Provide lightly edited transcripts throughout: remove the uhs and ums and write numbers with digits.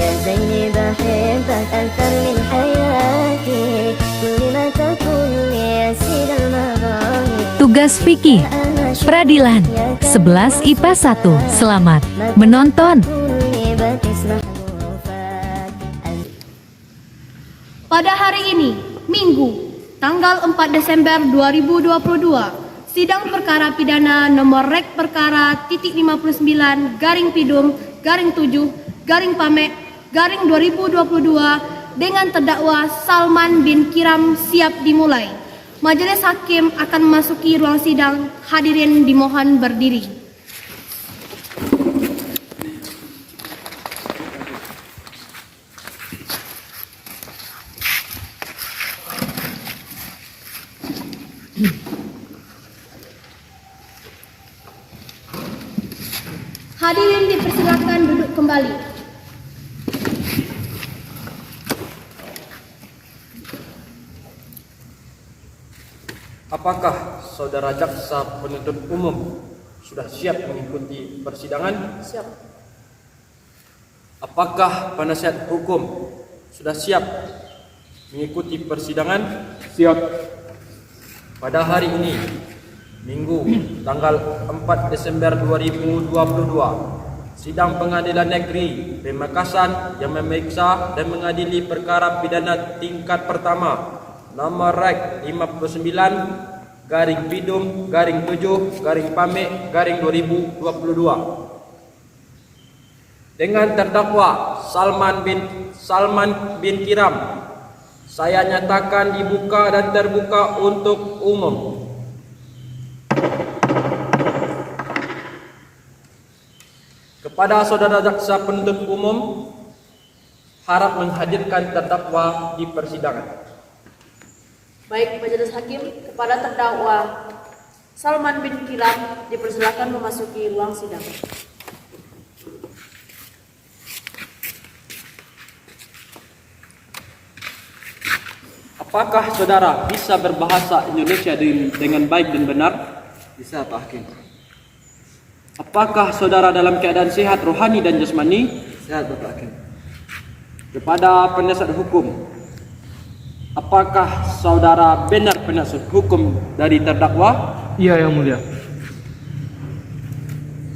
يا زيني بحبك أكثر من حياتي كل ما تقول يا سيد المغاني. Tugas fikih Peradilan 11 IPA 1. Selamat menonton. Pada hari ini, Minggu, tanggal 4 Desember 2022, sidang perkara pidana nomor Rek Perkara .59 garing Pidum garing 7 garing Pamek garing 2022 dengan terdakwa Salman bin Kiram siap dimulai. Majelis Hakim akan memasuki ruang sidang. Hadirin dimohon berdiri. Hadirin dipersilakan duduk kembali. Apakah saudara jaksa penuntut umum sudah siap mengikuti persidangan? Siap. Apakah penasihat hukum sudah siap mengikuti persidangan? Siap. Pada hari ini, Minggu, tanggal 4 Desember 2022, sidang Pengadilan Negeri Pemekasan yang memeriksa dan mengadili perkara pidana tingkat pertama nomor Rek 59 garing Pidum garing 7 garing Pamek garing 2022 dengan terdakwa Salman bin Kiram, saya nyatakan dibuka dan terbuka untuk umum. Kepada saudara jaksa penuntut umum, harap menghadirkan terdakwa di persidangan. Baik, Majelis Hakim, kepada terdakwa Salman bin Kiram dipersilakan memasuki ruang sidang. Apakah saudara bisa berbahasa Indonesia dengan baik dan benar? Bisa, Pak Hakim. Apakah saudara dalam keadaan sehat rohani dan jasmani? Sehat, Bapak Hakim. Kepada penasihat hukum, apakah saudara benar penasihat hukum dari terdakwa? Iya, Yang Mulia.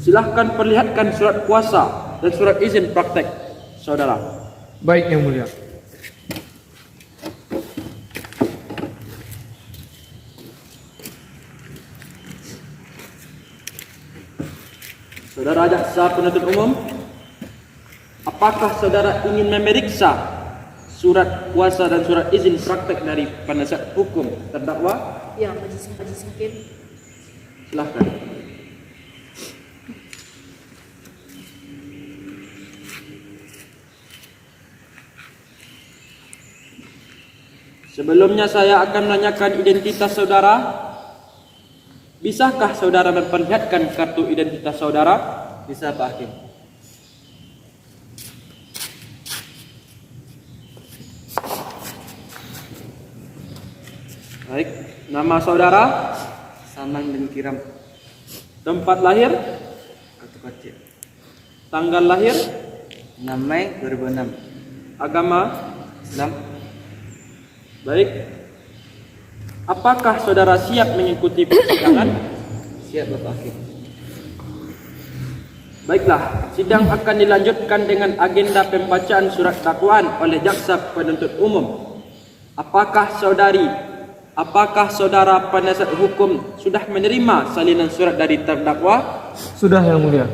Silahkan perlihatkan surat kuasa dan surat izin praktek saudara. Baik, Yang Mulia. Saudara jaksa penuntut umum, apakah saudara ingin memeriksa surat kuasa dan surat izin praktek dari penasihat hukum terdakwa? Ya, Majelis Hakim. Silahkan. Sebelumnya saya akan menanyakan identitas saudara. Bisakah saudara memperlihatkan kartu identitas saudara? Bisa, Pak Hakim. Baik, nama saudara, Salman bin Kiram, tempat lahir, Kartu Kecil. tanggal lahir, 6 Mei 2006. agama. Islam. Baik. Apakah saudara siap mengikuti persidangan? Siap, Bapak Hakim. Baiklah, sidang akan dilanjutkan dengan agenda pembacaan surat dakwaan oleh jaksa penuntut umum. Apakah saudara penasihat hukum sudah menerima salinan surat dari terdakwa? Sudah, Yang Mulia.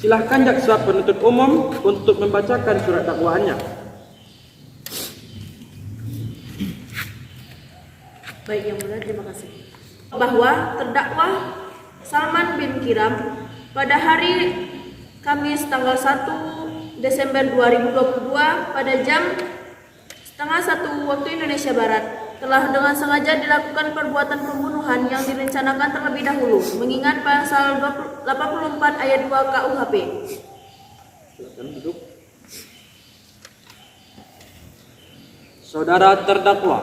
Silahkan jaksa penuntut umum untuk membacakan surat dakwaannya. Baik, Yang Mulia, terima kasih. Bahwa terdakwa Salman bin Kiram pada hari Kamis tanggal 1 Desember 2022 pada jam 12:30 waktu Indonesia Barat telah dengan sengaja dilakukan perbuatan pembunuhan yang direncanakan terlebih dahulu mengingat pasal 84 ayat 2 KUHP. Silakan duduk. Saudara terdakwa,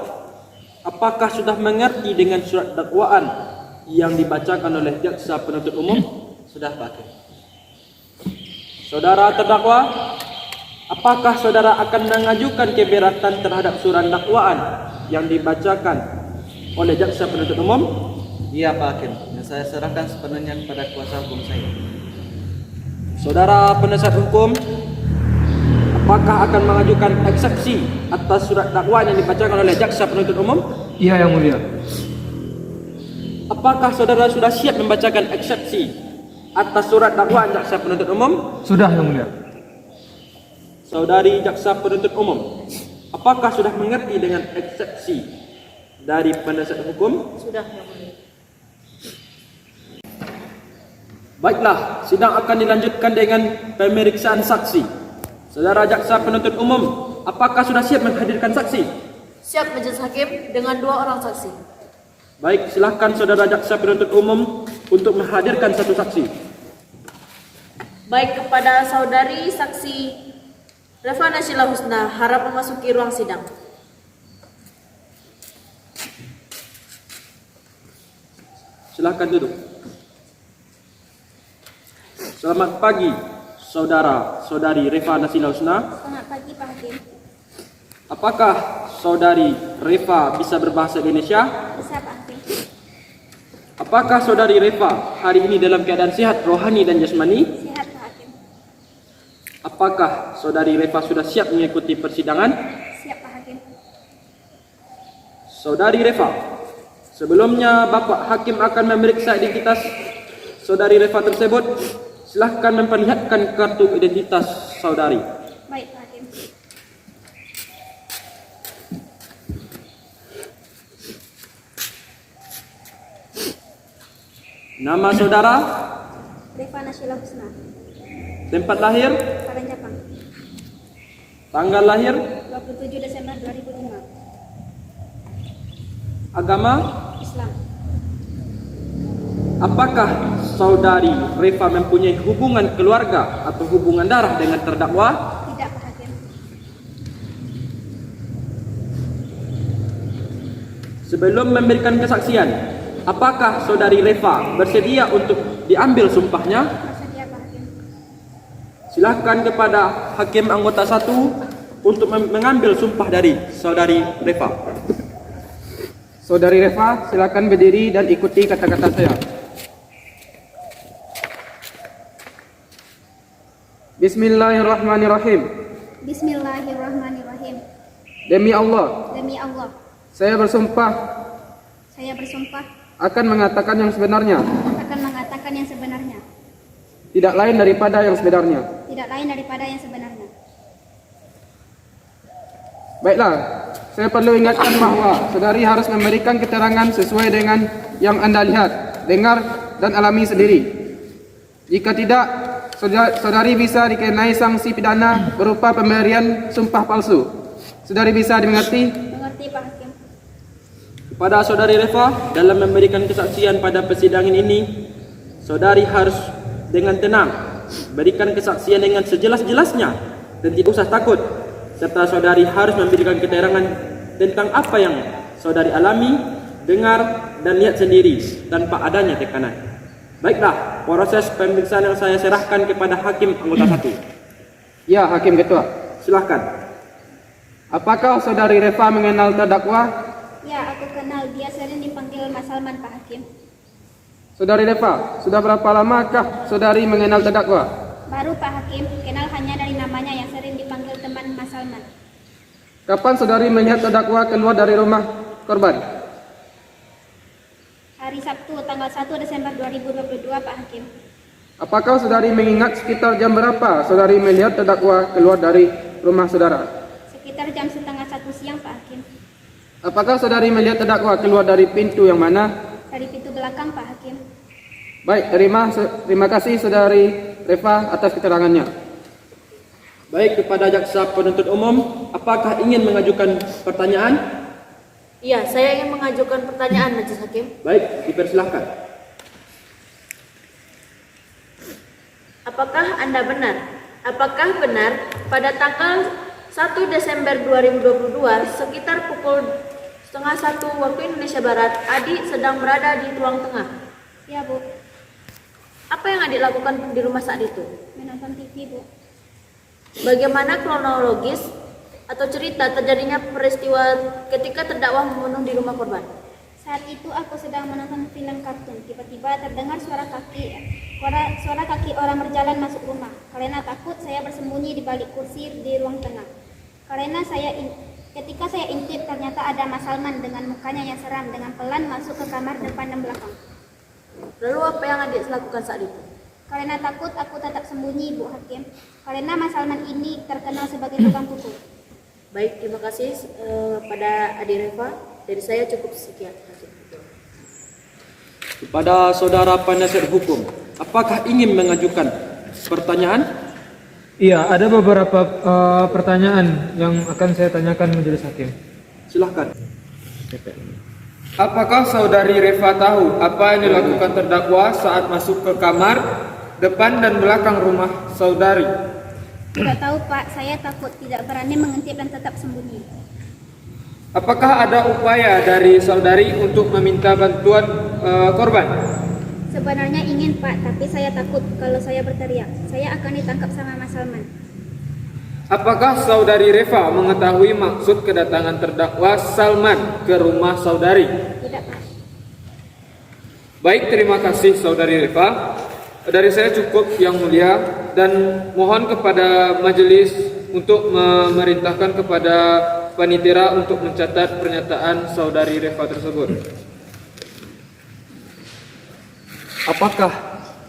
apakah sudah mengerti dengan surat dakwaan yang dibacakan oleh jaksa penuntut umum? Sudah, Pak Hakim. Saudara terdakwa, Apakah saudara akan mengajukan keberatan terhadap surat dakwaan yang dibacakan oleh jaksa penuntut umum? Iya Pak Hakim, yang saya serahkan sepenuhnya kepada kuasa hukum saya. Saudara penasihat hukum, apakah akan mengajukan eksepsi atas surat dakwaan yang dibacakan oleh jaksa penuntut umum? Iya Yang Mulia. Apakah saudara sudah siap membacakan eksepsi atas surat dakwaan jaksa penuntut umum? Sudah Yang Mulia. Saudari jaksa penuntut umum, apakah sudah mengerti dengan eksepsi dari penasihat hukum? Sudah, Yang Mulia. Baiklah, sidang akan dilanjutkan dengan pemeriksaan saksi. Saudara jaksa penuntut umum, apakah sudah siap menghadirkan saksi? Siap Majelis Hakim dengan 2 orang saksi. Baik, silakan saudara jaksa penuntut umum untuk menghadirkan satu saksi. Baik, kepada saudari saksi Refa Nasyila Husna, harap memasuki ruang sidang. Silakan duduk. Selamat pagi, saudara-saudari Refa Nasyila Husna. Selamat pagi Pak Hakim. Apakah saudari Refa bisa berbahasa Indonesia? Bisa Pak Hakim. Apakah saudari Refa hari ini dalam keadaan sehat rohani dan jasmani? Sehat Pak Hakim. Apakah saudari Refa sudah siap mengikuti persidangan? Siap Pak Hakim. Saudari Refa, sebelumnya Bapak Hakim akan memeriksa identitas saudari Refa tersebut. Silahkan memperlihatkan kartu identitas saudari. Baik Pak Hakim. Nama saudara, Refa Nasyila Husna, tempat lahir, Parangcapang, tanggal lahir, 27 Desember 2005, agama. Islam. Apakah saudari Refa mempunyai hubungan keluarga atau hubungan darah dengan terdakwa? Tidak Pak Hakim. Sebelum memberikan kesaksian, apakah saudari Refa bersedia untuk diambil sumpahnya? Bersedia Pak Hakim. Silakan kepada Hakim anggota 1 untuk mengambil sumpah dari saudari Refa. Saudari Refa, silakan berdiri dan ikuti kata-kata saya. Bismillahirrahmanirrahim. Bismillahirrahmanirrahim. Demi Allah, Demi Allah, saya bersumpah saya bersumpah akan mengatakan yang sebenarnya, akan mengatakan yang sebenarnya, tidak lain daripada yang sebenarnya. tidak lain daripada yang sebenarnya. Baiklah, saya perlu ingatkan bahwa saudari harus memberikan keterangan sesuai dengan yang Anda lihat, dengar, dan alami sendiri. Jika tidak, saudari bisa dikenai sanksi pidana berupa pemberian sumpah palsu. Saudari bisa dimengerti? Mengerti Pak Hakim. Kepada saudari Refa, dalam memberikan kesaksian pada persidangan ini, saudari harus dengan tenang berikan kesaksian dengan sejelas-jelasnya dan tidak usah takut, serta saudari harus memberikan keterangan tentang apa yang saudari alami, dengar, dan lihat sendiri tanpa adanya tekanan. Baiklah, proses pemeriksaan yang saya serahkan kepada Hakim anggota 1. Ya, Hakim Ketua. Silakan. Apakah saudari Refa mengenal terdakwa? Ya, aku kenal, dia sering dipanggil Mas Salman Pak Hakim. Saudari Refa, sudah berapa lamakah saudari mengenal terdakwa? Baru Pak Hakim, kenal hanya dari namanya yang sering dipanggil teman Mas Salman. Kapan saudari melihat terdakwa keluar dari rumah korban? Hari Sabtu, tanggal 1 Desember 2022 Pak Hakim. Apakah saudari mengingat sekitar jam berapa saudari melihat terdakwa keluar dari rumah saudara? Sekitar jam setengah 1 siang Pak Hakim. Apakah saudari melihat terdakwa keluar dari pintu yang mana? Dari pintu belakang Pak Hakim. Baik, terima kasih saudari Refa atas keterangannya. Baik, kepada jaksa penuntut umum, apakah ingin mengajukan pertanyaan? Iya, saya ingin mengajukan pertanyaan Majelis Hakim. Baik, dipersilahkan. Apakah Anda benar? Apakah benar pada tanggal 1 Desember 2022 sekitar pukul 12:30 waktu Indonesia Barat, Adik sedang berada di ruang tengah? Ya Bu, Apa yang Adik lakukan di rumah saat itu? menonton TV Bu. Bagaimana kronologis atau cerita terjadinya peristiwa ketika terdakwa membunuh di rumah korban? Saat itu aku sedang menonton film kartun. Tiba-tiba terdengar suara kaki orang berjalan masuk rumah. Karena takut, saya bersembunyi di balik kursi di ruang tengah. Ketika saya intip, ternyata ada Mas Salman dengan mukanya yang seram, dengan pelan masuk ke kamar depan dan belakang. Lalu apa yang adik lakukan saat itu? Karena takut, aku tetap sembunyi, Bu Hakim. Karena Mas Salman ini terkenal sebagai tukang pukul. Baik, terima kasih pada adik Reva. Dari saya cukup sekian. Kepada saudara penasihat hukum, apakah ingin mengajukan pertanyaan? Iya, ada beberapa pertanyaan yang akan saya tanyakan majelis hakim. Silahkan. Apakah saudari Reva tahu apa yang dilakukan terdakwa saat masuk ke kamar depan dan belakang rumah saudari? Tidak tahu, Pak. Saya takut, tidak berani mengintip dan tetap sembunyi. Apakah ada upaya dari saudari untuk meminta bantuan korban? Sebenarnya ingin, Pak, tapi saya takut kalau saya berteriak, saya akan ditangkap sama Mas Salman. Apakah saudari Reva mengetahui maksud kedatangan terdakwa Salman ke rumah saudari? Tidak, Pak. Baik, terima kasih saudari Reva. Dari saya cukup yang mulia, dan mohon kepada majelis untuk memerintahkan kepada Panitera untuk mencatat pernyataan saudari Reva tersebut. Apakah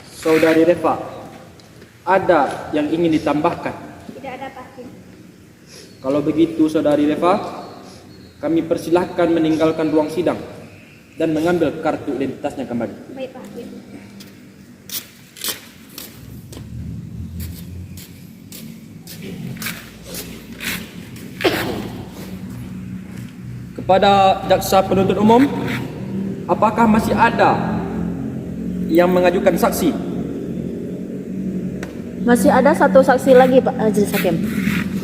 saudari Reva ada yang ingin ditambahkan? Tidak ada, Pak Hakim. Kalau begitu saudari Reva, kami persilahkan meninggalkan ruang sidang dan mengambil kartu identitasnya kembali. Baik, Pak Hakim. Kepada jaksa penuntut umum, apakah masih ada yang mengajukan saksi? Masih ada satu saksi lagi, Pak Majelis Hakim.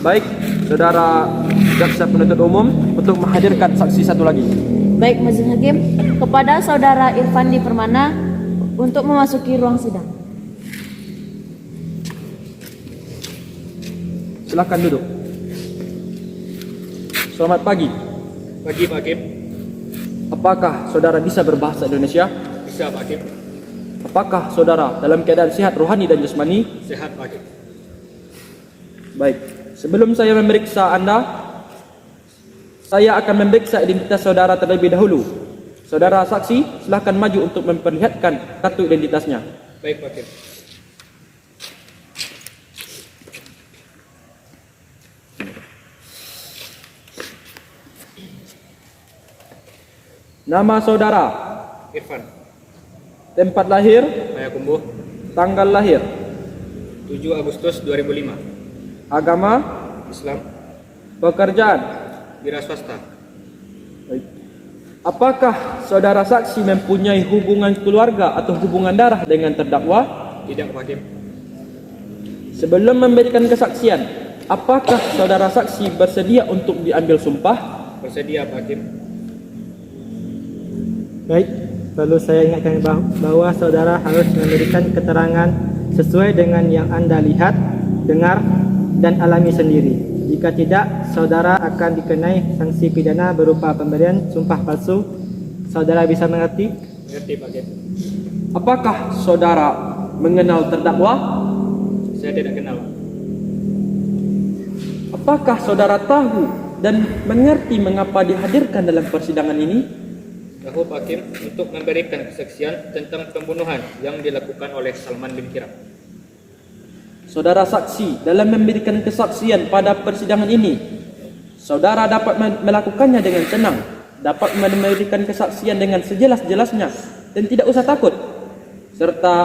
Baik, saudara jaksa penuntut umum untuk menghadirkan saksi satu lagi. Baik, Majelis Hakim, kepada saudara Irfandi Permana untuk memasuki ruang sidang. Silakan duduk. Selamat pagi. Pagi, Pak Hakim. Apakah saudara bisa berbahasa Indonesia? Bisa, Pak Hakim. Apakah saudara dalam keadaan sehat rohani dan jasmani? Sehat, Pak Hakim. Baik, sebelum saya memeriksa Anda, saya akan memeriksa identitas saudara terlebih dahulu. Saudara saksi, silakan maju untuk memperlihatkan kartu identitasnya. Baik, Pak Hakim. Nama saudara, Irfan, tempat lahir, Payakumbuh, tanggal lahir, 7 Agustus 2005. agama, Islam, pekerjaan. wira swasta. Baik. Apakah saudara saksi mempunyai hubungan keluarga atau hubungan darah dengan terdakwa? Tidak, Pak Hakim. Sebelum memberikan kesaksian, apakah saudara saksi bersedia untuk diambil sumpah? Bersedia, Pak Hakim. Baik, perlu saya ingatkan bahwa saudara harus memberikan keterangan sesuai dengan yang Anda lihat, dengar, dan alami sendiri. Jika tidak, saudara akan dikenai sanksi pidana berupa pemberian sumpah palsu. Saudara bisa mengerti? Mengerti, Pak Hakim. Apakah saudara mengenal terdakwa? Saya tidak kenal. Apakah saudara tahu dan mengerti mengapa dihadirkan dalam persidangan ini? Tahu, Pak Hakim, untuk memberikan kesaksian tentang pembunuhan yang dilakukan oleh Salman bin Kiram. Saudara saksi, dalam memberikan kesaksian pada persidangan ini, saudara dapat melakukannya dengan tenang, dapat memberikan kesaksian dengan sejelas-jelasnya dan tidak usah takut. Serta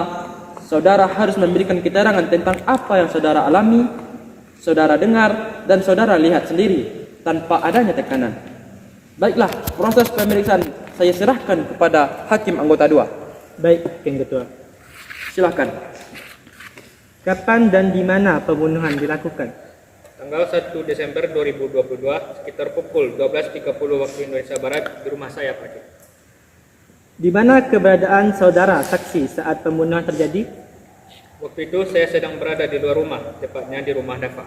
saudara harus memberikan keterangan tentang apa yang saudara alami, saudara dengar, dan saudara lihat sendiri tanpa adanya tekanan. Baiklah, proses pemeriksaan saya serahkan kepada Hakim Anggota 2. Baik, Hakim Ketua. Silakan. Kapan dan di mana pembunuhan dilakukan? Tanggal 1 Desember 2022 sekitar pukul 12.30 waktu Indonesia Barat di rumah saya, Pak Hakim. Di mana keberadaan saudara saksi saat pembunuhan terjadi? Waktu itu saya sedang berada di luar rumah, tepatnya di rumah Dafa.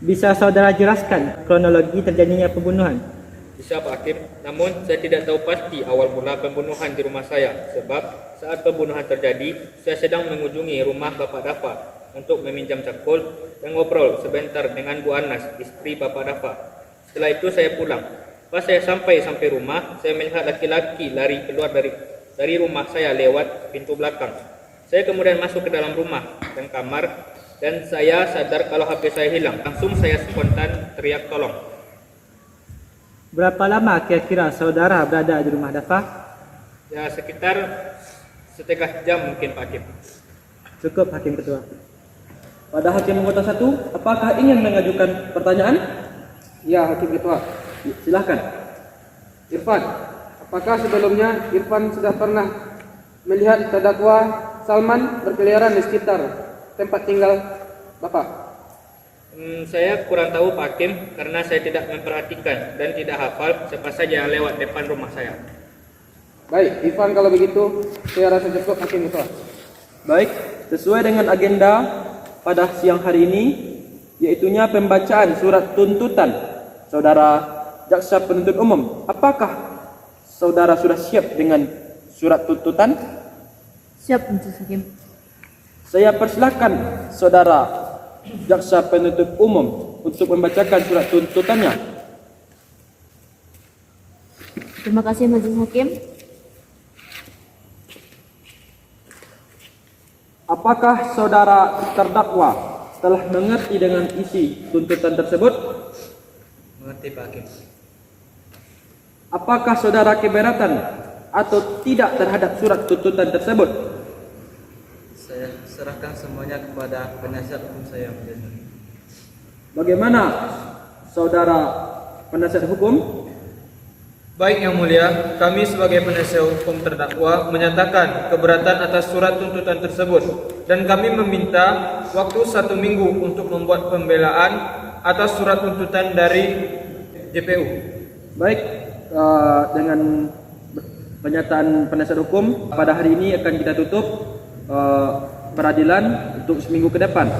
Bisa saudara jelaskan kronologi terjadinya pembunuhan? Bisa Pak Hakim, namun saya tidak tahu pasti awal mula pembunuhan di rumah saya sebab saat pembunuhan terjadi, saya sedang mengunjungi rumah Bapak Dafa untuk meminjam cangkul dan ngobrol sebentar dengan Bu Anas, istri Bapak Dafa. Setelah itu saya pulang. Pas saya sampai rumah, saya melihat laki-laki lari keluar dari rumah saya lewat pintu belakang. Saya kemudian masuk ke dalam rumah dan kamar dan saya sadar kalau HP saya hilang. Langsung saya spontan teriak tolong. Berapa lama kira-kira saudara berada di rumah Dafa? Ya sekitar setengah jam mungkin Pak Hakim. Cukup Hakim Ketua. Pada Hakim Anggota 1, apakah ingin mengajukan pertanyaan? Ya, Hakim Ketua. Silahkan. Irfan, apakah sebelumnya Irfan sudah pernah melihat terdakwa Salman berkeliaran di sekitar tempat tinggal Bapak? Saya kurang tahu Pak Hakim karena saya tidak memperhatikan dan tidak hafal siapa saja lewat depan rumah saya. Baik, Irfan, kalau begitu saya rasa cukup Hakim Ketua. Baik, sesuai dengan agenda pada siang hari ini, yaitunya pembacaan surat tuntutan saudara Jaksa Penuntut Umum. Apakah saudara sudah siap dengan surat tuntutan? Siap, Majelis Hakim. Saya persilakan saudara Jaksa Penuntut Umum untuk membacakan surat tuntutannya. Terima kasih, Majelis Hakim. Apakah saudara terdakwa telah mengerti dengan isi tuntutan tersebut? Mengerti Pak Hakim. Apakah saudara keberatan atau tidak terhadap surat tuntutan tersebut? Saya serahkan semuanya kepada penasihat hukum saya. Bagaimana saudara penasihat hukum? Baik Yang Mulia, kami sebagai penasihat hukum terdakwa menyatakan keberatan atas surat tuntutan tersebut dan kami meminta waktu 1 minggu untuk membuat pembelaan atas surat tuntutan dari JPU. Baik, dengan pernyataan penasihat hukum pada hari ini akan kita tutup peradilan untuk seminggu ke depan.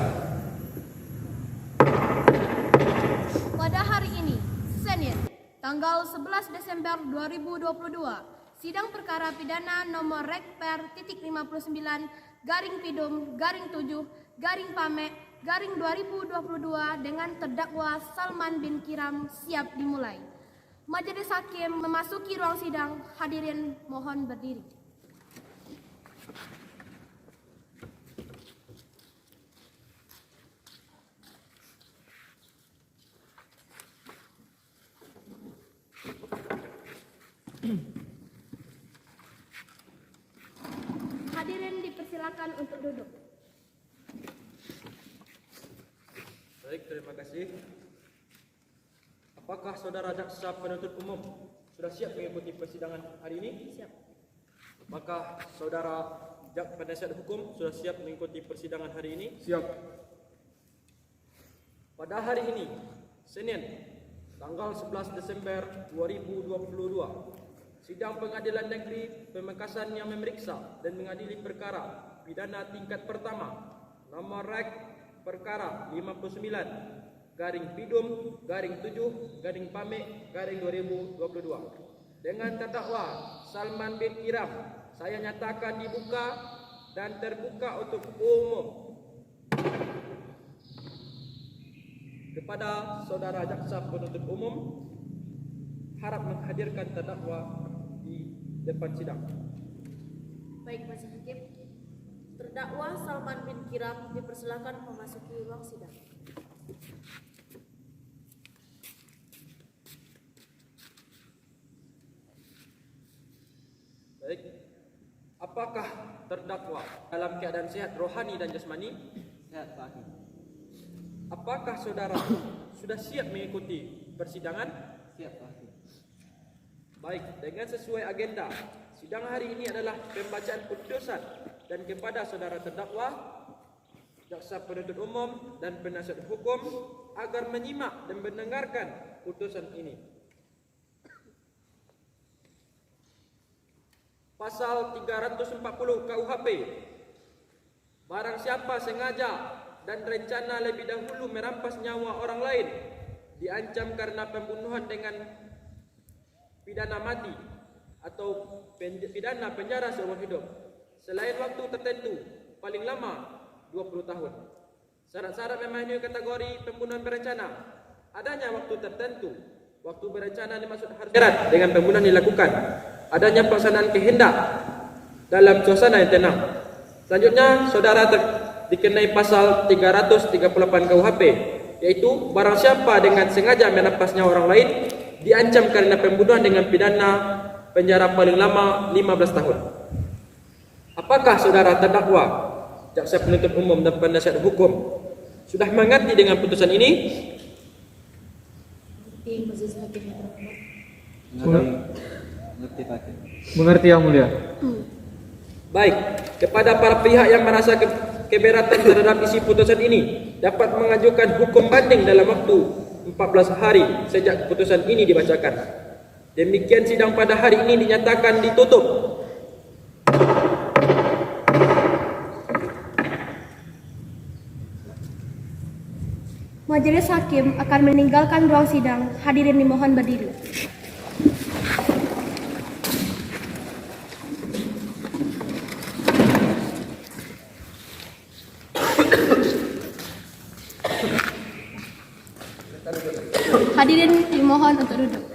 Pada hari ini, Senin, tanggal 11 Desember 2022, sidang perkara pidana nomor Rek Per titik 59 garing Pidum garing 7 garing Pame garing 2022 dengan terdakwa Salman bin Kiram siap dimulai. Majelis Hakim memasuki ruang sidang. Hadirin mohon berdiri. Hadirin dipersilakan untuk duduk. Baik, terima kasih. Apakah saudara Jaksa Penuntut Umum sudah siap mengikuti persidangan hari ini? Siap. Apakah saudara penasihat hukum sudah siap mengikuti persidangan hari ini? Siap. Pada hari ini, Senin, tanggal 11 Desember 2022, sidang Pengadilan Negeri Pamekasan yang memeriksa dan mengadili perkara pidana tingkat pertama nomor Rek perkara 59 garing Pidum garing 7 garing Pame garing 2022 dengan terdakwa Salman bin Kiram saya nyatakan dibuka dan terbuka untuk umum. Kepada saudara Jaksa Penuntut Umum, harap menghadirkan terdakwa di depan sidang. Baik, Majelis Hakim. Terdakwa Salman bin Kiram dipersilakan memasuki ruang sidang. Baik. Apakah terdakwa dalam keadaan sehat rohani dan jasmani? Sehat Pak Hakim. Apakah saudara sudah siap mengikuti persidangan? Siap Pak Hakim. Baik, dengan sesuai agenda, sidang hari ini adalah pembacaan putusan dan kepada saudara terdakwa, Jaksa Penuntut Umum dan penasihat hukum agar menyimak dan mendengarkan putusan ini. Pasal 340 KUHP, barang siapa sengaja dan rencana lebih dahulu merampas nyawa orang lain diancam karena pembunuhan dengan pidana mati atau pidana penjara seumur hidup selain waktu tertentu paling lama 20 tahun. Syarat-syarat memenuhi kategori pembunuhan berencana. Adanya waktu tertentu. Waktu berencana dimaksud harus berat dengan pembunuhan dilakukan. Adanya pelaksanaan kehendak dalam suasana yang tenang. Selanjutnya, saudara dikenai pasal 338 KUHP, yaitu barang siapa dengan sengaja merampas nyawa orang lain diancam karena pembunuhan dengan pidana penjara paling lama 15 tahun. Apakah saudara terdakwa, jaksa penuntut umum dan penasihat hukum sudah mengerti dengan putusan ini? Mengerti yang mulia. Baik, kepada para pihak yang merasa keberatan terhadap isi putusan ini dapat mengajukan hukum banding dalam waktu 14 hari sejak putusan ini dibacakan. Demikian sidang pada hari ini dinyatakan ditutup. Majelis Hakim akan meninggalkan ruang sidang. Hadirin dimohon berdiri. Hadirin dimohon untuk duduk.